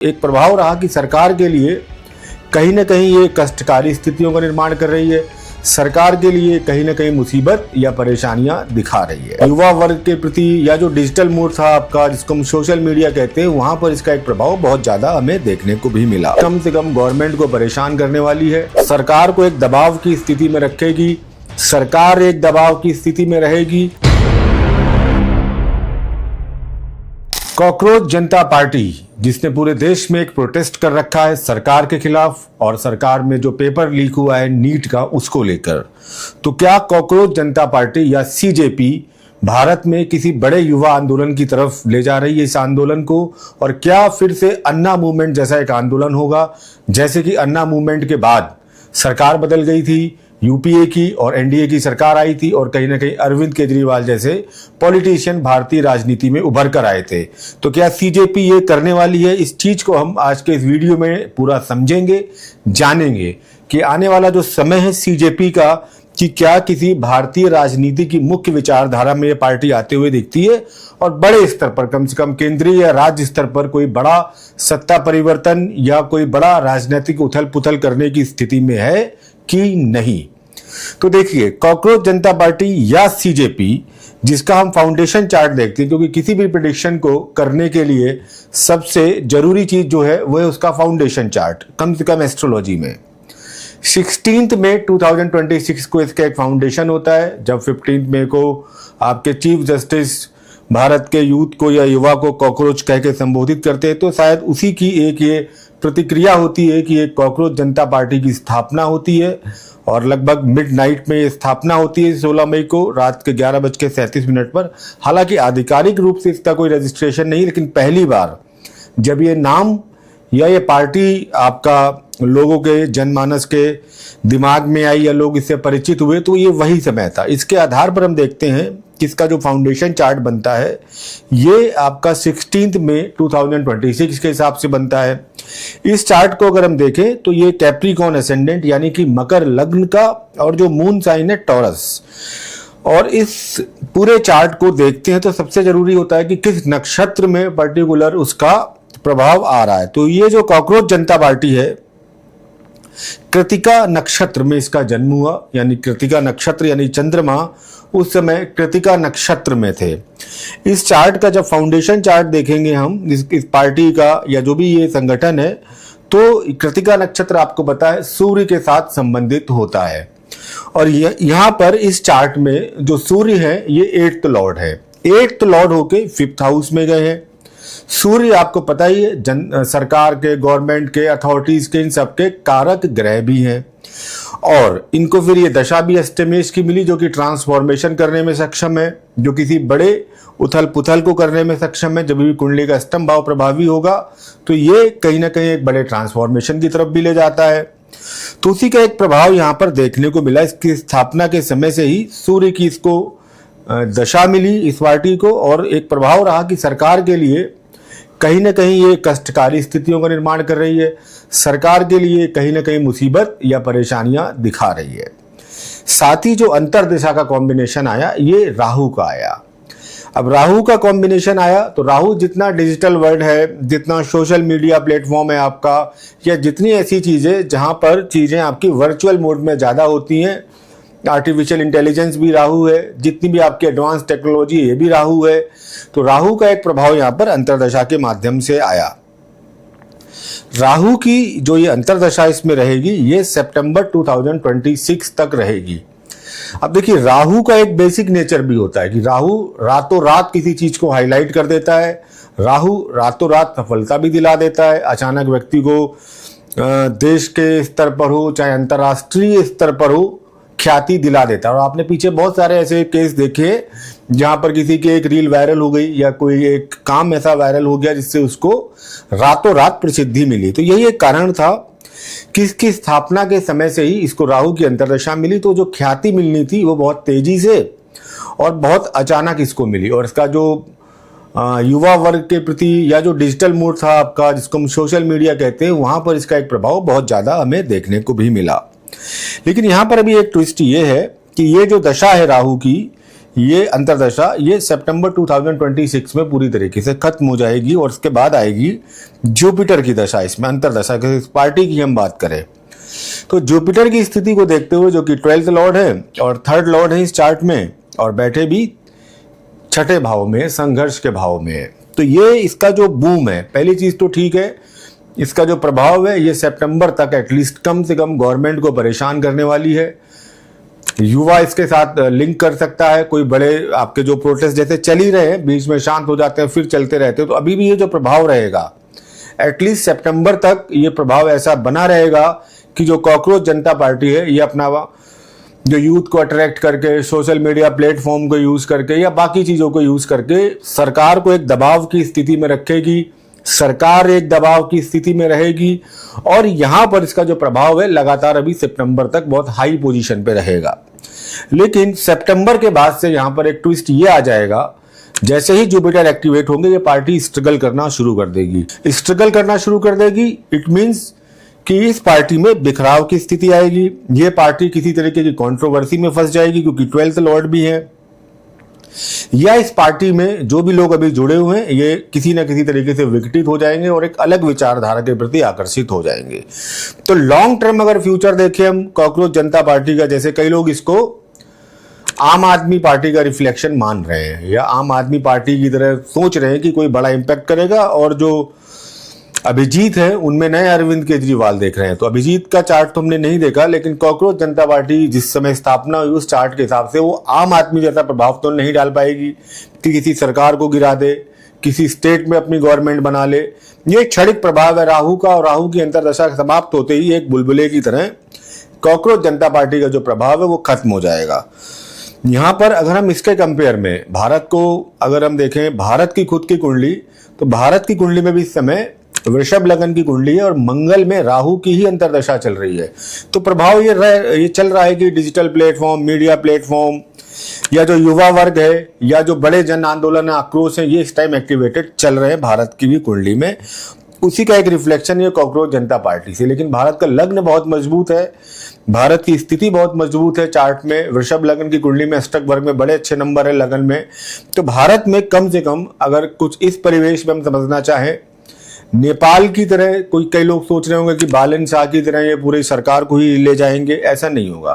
एक प्रभाव रहा कि सरकार के लिए कहीं ना कहीं ये कष्टकारी स्थितियों का निर्माण कर रही है। सरकार के लिए कहीं ना कहीं मुसीबत या परेशानियां दिखा रही है। युवा वर्ग के प्रति या जो डिजिटल मोड था आपका, जिसको हम सोशल मीडिया कहते हैं, वहां पर इसका एक प्रभाव बहुत ज्यादा हमें देखने को भी मिला। कम से कम गवर्नमेंट को परेशान करने वाली है, सरकार को एक दबाव की स्थिति में रखेगी, सरकार एक दबाव की स्थिति में रहेगी। कॉकरोच जनता पार्टी, जिसने पूरे देश में एक प्रोटेस्ट कर रखा है सरकार के खिलाफ, और सरकार में जो पेपर लीक हुआ है नीट का, उसको लेकर, तो क्या कॉकरोच जनता पार्टी या सीजेपी भारत में किसी बड़े युवा आंदोलन की तरफ ले जा रही है इस आंदोलन को? और क्या फिर से अन्ना मूवमेंट जैसा एक आंदोलन होगा, जैसे कि अन्ना मूवमेंट के बाद सरकार बदल गई थी, यूपीए की और एनडीए की सरकार आई थी, और कहीं ना कहीं अरविंद केजरीवाल जैसे पॉलिटिशियन भारतीय राजनीति में उभर कर आए थे। तो क्या सीजेपी ये करने वाली है? इस चीज को हम आज के इस वीडियो में पूरा समझेंगे, जानेंगे कि आने वाला जो समय है सीजेपी का, कि क्या किसी भारतीय राजनीति की मुख्य विचारधारा में ये पार्टी आते हुए दिखती है, और बड़े स्तर पर, कम से कम केंद्रीय या राज्य स्तर पर कोई बड़ा सत्ता परिवर्तन या कोई बड़ा राजनीतिक उथल पुथल करने की स्थिति में है कि नहीं। तो देखिए, कॉकरोच जनता पार्टी या सीजेपी, जिसका हम फाउंडेशन चार्ट देखते हैं, क्योंकि किसी भी प्रेडिक्शन को करने के लिए सबसे जरूरी चीज जो है वो है उसका फाउंडेशन चार्ट, कम से कम एस्ट्रोलॉजी में। 16 मई 2026 को इसका एक फाउंडेशन होता है, जब 15 मई को आपके चीफ जस्टिस भारत के यूथ को या युवा को कॉकरोच कह के संबोधित करते हैं, तो शायद उसी की एक ये प्रतिक्रिया होती है कि एक कॉकरोच जनता पार्टी की स्थापना होती है, और लगभग मिडनाइट में ये स्थापना होती है 16 मई को रात के 11:37 पर। हालांकि आधिकारिक रूप से इसका कोई रजिस्ट्रेशन नहीं, लेकिन पहली बार जब ये नाम या ये पार्टी आपका लोगों के जनमानस के दिमाग में आई या लोग इससे परिचित हुए, तो ये वही समय था। इसके आधार पर हम देखते हैं कि इसका जो फाउंडेशन चार्ट बनता है ये आपका 16 मई 2026 के हिसाब से बनता है। इस चार्ट को अगर हम देखें तो ये कैप्रिकॉर्न असेंडेंट यानी कि मकर लग्न का, और जो मून साइन है टॉरस। और इस पूरे चार्ट को देखते हैं तो सबसे जरूरी होता है कि किस नक्षत्र में पर्टिकुलर उसका प्रभाव आ रहा है। तो ये जो कॉकरोच जनता पार्टी है, कृतिका नक्षत्र में इसका जन्म हुआ, यानी कृतिका नक्षत्र यानी चंद्रमा उस समय कृतिका नक्षत्र में थे। इस चार्ट का जब फाउंडेशन चार्ट देखेंगे हम इस पार्टी का या जो भी ये संगठन है, तो कृतिका नक्षत्र आपको पता है सूर्य के साथ संबंधित होता है, और यहाँ पर इस चार्ट में जो सूर्य है ये 8th लॉर्ड है। 8th लॉर्ड होके 5th हाउस में गए हैं। सूर्य आपको पता ही है सरकार के, गवर्नमेंट के, अथॉरिटीज के, इन सबके कारक ग्रह भी हैं, और इनको फिर ये दशा भी अष्टमेश की मिली, जो कि ट्रांसफॉर्मेशन करने में सक्षम है, जो किसी बड़े उथल पुथल को करने में सक्षम है। जब भी कुंडली का अष्टम भाव प्रभावी होगा तो ये कहीं ना कहीं एक बड़े ट्रांसफॉर्मेशन की तरफ भी ले जाता है। तो उसी का एक प्रभाव यहाँ पर देखने को मिला। इसकी स्थापना के समय से ही सूर्य की इसको दशा मिली इस पार्टी को, और एक प्रभाव रहा कि सरकार के लिए कहीं ना कहीं ये कष्टकारी स्थितियों का निर्माण कर रही है, सरकार के लिए कहीं ना कहीं मुसीबत या परेशानियां दिखा रही है। साथ ही जो अंतर्दिशा का कॉम्बिनेशन आया ये राहु का आया। अब राहु का कॉम्बिनेशन आया तो राहु जितना डिजिटल वर्ल्ड है, जितना सोशल मीडिया प्लेटफॉर्म है आपका, या जितनी ऐसी चीजें जहां पर चीजें आपकी वर्चुअल मोड में ज्यादा होती हैं, आर्टिफिशियल इंटेलिजेंस भी राहु है, जितनी भी आपकी एडवांस टेक्नोलॉजी ये भी राहु है। तो राहु का एक प्रभाव यहाँ पर अंतर्दशा के माध्यम से आया। राहु की जो ये अंतर्दशा इसमें रहेगी ये सितंबर 2026 तक रहेगी। अब देखिए, राहु का एक बेसिक नेचर भी होता है कि राहु रातों रात किसी चीज को हाईलाइट कर देता है, राहु रातों रात सफलता भी दिला देता है। अचानक व्यक्ति को देश के स्तर पर हो चाहे अंतर्राष्ट्रीय स्तर पर हो ख्याति दिला देता है। और आपने पीछे बहुत सारे ऐसे केस देखे जहां पर किसी की एक रील वायरल हो गई या कोई एक काम ऐसा वायरल हो गया जिससे उसको रातों रात प्रसिद्धि मिली। तो यही एक कारण था कि इसकी स्थापना के समय से ही इसको राहु की अंतर्दशा मिली, तो जो ख्याति मिलनी थी वो बहुत तेजी से और बहुत अचानक इसको मिली। और इसका जो युवा वर्ग के प्रति या जो डिजिटल मोड था आपका, जिसको हम सोशल मीडिया कहते हैं, वहां पर इसका एक प्रभाव बहुत ज्यादा हमें देखने को भी मिला। लेकिन यहाँ पर अभी एक ट्विस्ट ये है कि ये जो दशा है राहु की, ये अंतर्दशा ये सितंबर 2026 में पूरी तरीके से खत्म हो जाएगी और उसके बाद आएगी जुपिटर की दशा। इसमें अंतर्दशा की पार्टी की हम बात करें तो जुपिटर की स्थिति को देखते हुए, जो कि 12th लॉर्ड है और 3rd लॉर्ड है इस चार्ट में, और बैठे भी 6ठे भाव में, संघर्ष के भाव में है, तो ये इसका जो बूम है, पहली चीज तो ठीक है, इसका जो प्रभाव है ये सितंबर तक एटलीस्ट कम से कम गवर्नमेंट को परेशान करने वाली है। युवा इसके साथ लिंक कर सकता है। कोई बड़े आपके जो प्रोटेस्ट जैसे चल ही रहे हैं, बीच में शांत हो जाते हैं फिर चलते रहते हैं, तो अभी भी ये जो प्रभाव रहेगा एटलीस्ट सितंबर तक ये प्रभाव ऐसा बना रहेगा कि जो कॉकरोच जनता पार्टी है ये अपना जो यूथ को अट्रैक्ट करके, सोशल मीडिया प्लेटफॉर्म को यूज करके या बाकी चीजों को यूज करके सरकार को एक दबाव की स्थिति में रखेगी, सरकार एक दबाव की स्थिति में रहेगी, और यहां पर इसका जो प्रभाव है लगातार अभी सितंबर तक बहुत हाई पोजीशन पे रहेगा। लेकिन सितंबर के बाद से यहां पर एक ट्विस्ट ये आ जाएगा, जैसे ही जुपिटर एक्टिवेट होंगे ये पार्टी स्ट्रगल करना शुरू कर देगी। स्ट्रगल करना शुरू कर देगी इट मींस कि इस पार्टी में बिखराव की स्थिति आएगी, ये पार्टी किसी तरीके की कंट्रोवर्सी में फंस जाएगी क्योंकि 12th लॉर्ड भी है, या इस पार्टी में जो भी लोग अभी जुड़े हुए हैं ये किसी ना किसी तरीके से विघटित हो जाएंगे और एक अलग विचारधारा के प्रति आकर्षित हो जाएंगे। तो लॉन्ग टर्म अगर फ्यूचर देखें हम कॉकरोच जनता पार्टी का, जैसे कई लोग इसको आम आदमी पार्टी का रिफ्लेक्शन मान रहे हैं या आम आदमी पार्टी की तरह सोच रहे हैं कि कोई बड़ा इंपैक्ट करेगा, और जो अभिजीत है उनमें नए अरविंद केजरीवाल देख रहे हैं। तो अभिजीत का चार्ट तो हमने नहीं देखा, लेकिन कॉकरोच जनता पार्टी जिस समय स्थापना हुई उस चार्ट के हिसाब से वो आम आदमी जैसा प्रभाव तो नहीं डाल पाएगी कि किसी सरकार को गिरा दे, किसी स्टेट में अपनी गवर्नमेंट बना ले। ये क्षणिक प्रभाव है राहु का, और राहु की अंतर्दशा समाप्त होते ही एक बुलबुले की तरह कॉकरोच जनता पार्टी का जो प्रभाव है वो खत्म हो जाएगा। यहाँ पर अगर हम इसके कंपेयर में भारत को अगर हम देखें, भारत की खुद की कुंडली, तो भारत की कुंडली में भी इस समय वृषभ लगन की कुंडली है और मंगल में राहु की ही अंतर्दशा चल रही है। तो प्रभाव ये चल रहा है कि डिजिटल प्लेटफॉर्म, मीडिया प्लेटफॉर्म या जो युवा वर्ग है या जो बड़े जन आंदोलन आक्रोश है ये इस टाइम एक्टिवेटेड चल रहे हैं भारत की भी कुंडली में। उसी का एक रिफ्लेक्शन ये कॉकरोच जनता पार्टी से। लेकिन भारत का लग्न बहुत मजबूत है, भारत की स्थिति बहुत मजबूत है चार्ट में। वृषभ लगन की कुंडली में अष्टक वर्ग में बड़े अच्छे नंबर है लगन में। तो भारत में कम से कम अगर कुछ इस परिवेश में हम समझना चाहें, नेपाल की तरह कोई कई लोग सोच रहे होंगे कि बालन शाह की तरह ये पूरी सरकार को ही ले जाएंगे, ऐसा नहीं होगा।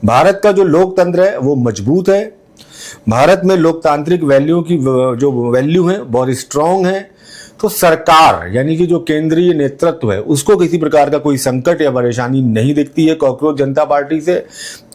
भारत का जो लोकतंत्र है वो मजबूत है, भारत में लोकतांत्रिक वैल्यू की जो वैल्यू है बहुत स्ट्रांग है। तो सरकार यानी कि जो केंद्रीय नेतृत्व है उसको किसी प्रकार का कोई संकट या परेशानी नहीं दिखती है कॉकरोच जनता पार्टी से।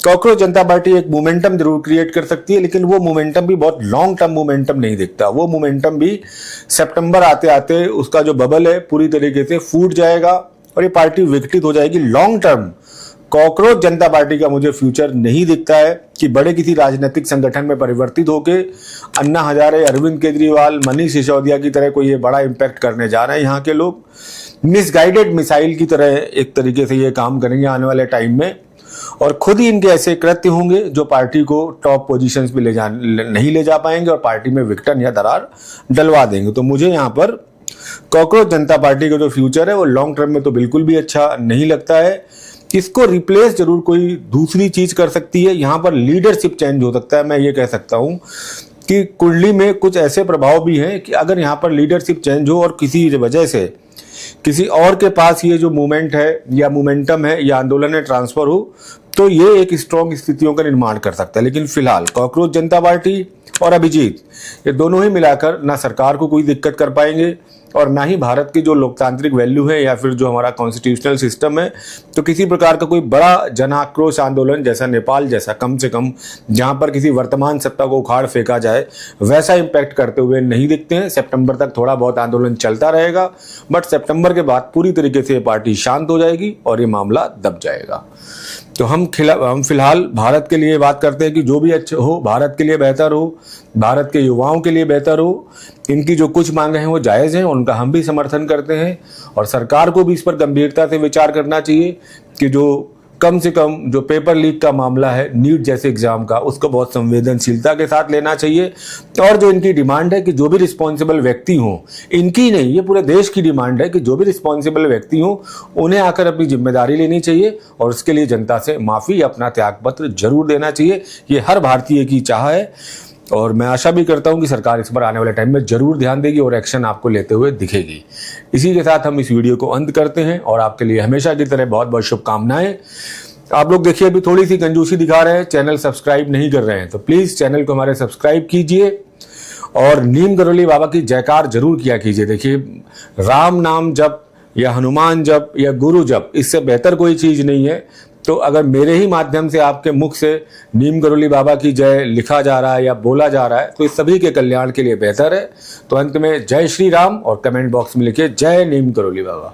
कॉकरोच जनता पार्टी एक मोमेंटम जरूर क्रिएट कर सकती है, लेकिन वो मोमेंटम भी बहुत लॉन्ग टर्म मोमेंटम नहीं दिखता। वो मोमेंटम भी सितंबर आते आते उसका जो बबल है पूरी तरीके से फूट जाएगा और ये पार्टी विघटित हो जाएगी। लॉन्ग टर्म कॉकरोच जनता पार्टी का मुझे फ्यूचर नहीं दिखता है कि बड़े किसी राजनीतिक संगठन में परिवर्तित होकर अन्ना हजारे, अरविंद केजरीवाल, मनीष सिसोदिया की तरह कोई ये बड़ा इंपैक्ट करने जा रहे हैं। यहाँ के लोग मिसगाइडेड मिसाइल की तरह एक तरीके से ये काम करेंगे आने वाले टाइम में, और खुद ही इनके ऐसे कृत्य होंगे जो पार्टी को टॉप पोजीशंस पे नहीं ले जा पाएंगे और पार्टी में विघटन या दरार डलवा देंगे। तो मुझे यहाँ पर कॉकरोच जनता पार्टी का जो फ्यूचर है वो लॉन्ग टर्म में तो बिल्कुल भी अच्छा नहीं लगता है। इसको रिप्लेस जरूर कोई दूसरी चीज कर सकती है। यहाँ पर लीडरशिप चेंज हो सकता है। मैं ये कह सकता हूँ कि कुंडली में कुछ ऐसे प्रभाव भी हैं कि अगर यहाँ पर लीडरशिप चेंज हो और किसी वजह से किसी और के पास ये जो मूवमेंट है या मोमेंटम है या आंदोलन है ट्रांसफर हो, तो ये एक स्ट्रॉन्ग स्थितियों का निर्माण कर सकता है। लेकिन फिलहाल कॉकरोच जनता पार्टी और अभिजीत ये दोनों ही मिलाकर ना सरकार को कोई दिक्कत कर पाएंगे और ना ही भारत की जो लोकतांत्रिक वैल्यू है या फिर जो हमारा कॉन्स्टिट्यूशनल सिस्टम है, तो किसी प्रकार का कोई बड़ा जन आक्रोश आंदोलन जैसा नेपाल जैसा, कम से कम जहां पर किसी वर्तमान सत्ता को उखाड़ फेंका जाए, वैसा इंपैक्ट करते हुए नहीं दिखते हैं। सितंबर तक थोड़ा बहुत आंदोलन चलता रहेगा, बट सितंबर के बाद पूरी तरीके से ये पार्टी शांत हो जाएगी और ये मामला दब जाएगा। तो हम फिलहाल भारत के लिए बात करते हैं कि जो भी अच्छा हो, भारत के लिए बेहतर हो, भारत के युवाओं के लिए बेहतर हो। इनकी जो कुछ मांगे हैं वो जायज़ हैं, उनका हम भी समर्थन करते हैं और सरकार को भी इस पर गंभीरता से विचार करना चाहिए कि जो कम से कम जो पेपर लीक का मामला है नीट जैसे एग्जाम का, उसको बहुत संवेदनशीलता के साथ लेना चाहिए। और जो इनकी डिमांड है कि जो भी रिस्पॉन्सिबल व्यक्ति हों, इनकी नहीं, ये पूरे देश की डिमांड है कि जो भी रिस्पॉन्सिबल व्यक्ति हों उन्हें आकर अपनी जिम्मेदारी लेनी चाहिए और उसके लिए जनता से माफ़ी या अपना त्यागपत्र जरूर देना चाहिए। ये हर भारतीय की चाह है। और मैं आशा भी करता हूं कि सरकार इस पर आने वाले टाइम में जरूर ध्यान देगी और एक्शन आपको लेते हुए दिखेगी। इसी के साथ हम इस वीडियो को अंत करते हैं और आपके लिए हमेशा की तरह बहुत बहुत शुभकामनाएं। आप लोग देखिए अभी थोड़ी सी कंजूसी दिखा रहे हैं, चैनल सब्सक्राइब नहीं कर रहे हैं तो प्लीज चैनल को हमारे सब्सक्राइब कीजिए और नीम गरोली बाबा की जयकार जरूर किया कीजिए। देखिए राम नाम जप या हनुमान जप या गुरु जप इससे बेहतर कोई चीज नहीं है। तो अगर मेरे ही माध्यम से आपके मुख से नीम गरोली बाबा की जय लिखा जा रहा है या बोला जा रहा है तो इस सभी के कल्याण के लिए बेहतर है। तो अंत में जय श्री राम और कमेंट बॉक्स में लिखिए जय नीम गरोली बाबा।